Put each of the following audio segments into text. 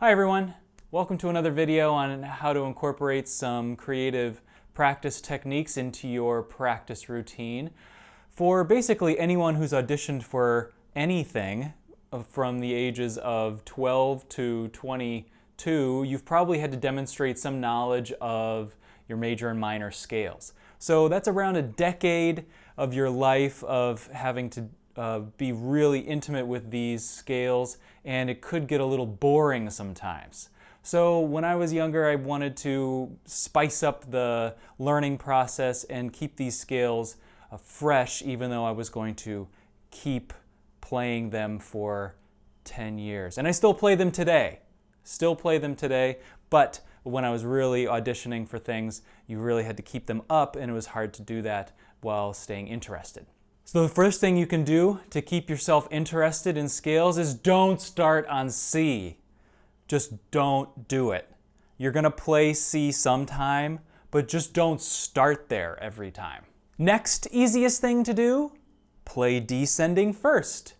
Hi everyone, welcome to another video on how to incorporate some creative practice techniques into your practice routine. For basically anyone who's auditioned for anything from the ages of 12 to 22, you've probably had to demonstrate some knowledge of your major and minor scales. So that's around a decade of your life of having to be really intimate with these scales, and it could get a little boring sometimes. So when I was younger, I wanted to spice up the learning process and keep these scales fresh, even though I was going to keep playing them for 10 years. And I still play them today. But when I was really auditioning for things, you really had to keep them up, and it was hard to do that while staying interested. So the first thing you can do to keep yourself interested in scales is don't start on C. Just don't do it. You're going to play C sometime, but just don't start there every time. Next easiest thing to do, play descending first.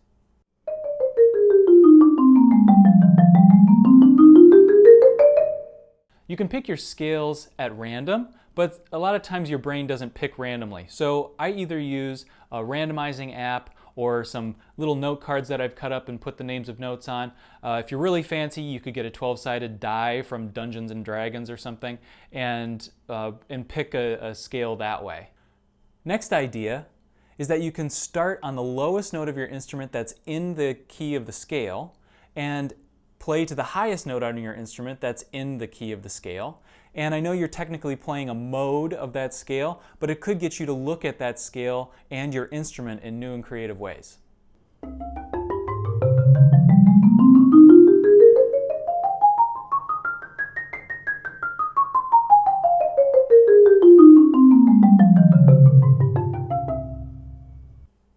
You can pick your scales at random, but a lot of times your brain doesn't pick randomly. So I either use a randomizing app or some little note cards that I've cut up and put the names of notes on. If you're really fancy, you could get a 12-sided die from Dungeons and Dragons or something and pick a scale that way. Next idea is that you can start on the lowest note of your instrument that's in the key of the scale and play to the highest note on your instrument that's in the key of the scale. And I know you're technically playing a mode of that scale, but it could get you to look at that scale and your instrument in new and creative ways.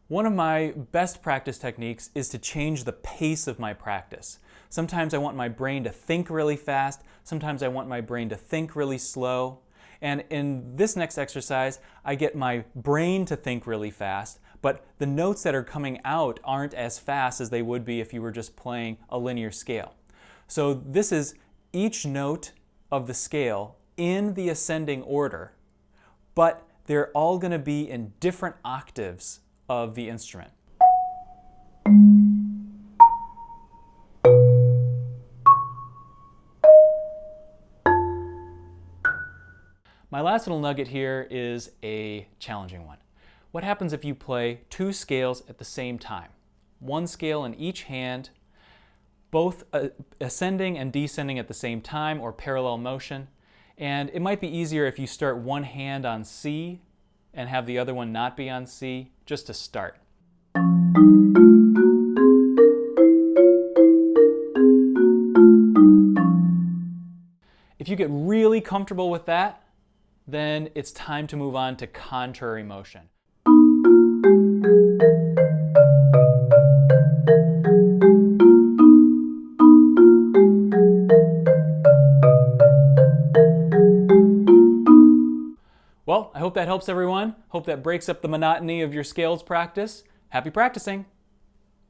One of my best practice techniques is to change the pace of my practice. Sometimes I want my brain to think really fast, sometimes I want my brain to think really slow. And in this next exercise, I get my brain to think really fast, but the notes that are coming out aren't as fast as they would be if you were just playing a linear scale. So this is each note of the scale in the ascending order, but they're all going to be in different octaves of the instrument. My last little nugget here is a challenging one. What happens if you play two scales at the same time? One scale in each hand, both ascending and descending at the same time or parallel motion. And it might be easier if you start one hand on C and have the other one not be on C, just to start. If you get really comfortable with that, then it's time to move on to contrary motion. Well, I hope that helps everyone. Hope that breaks up the monotony of your scales practice. Happy practicing!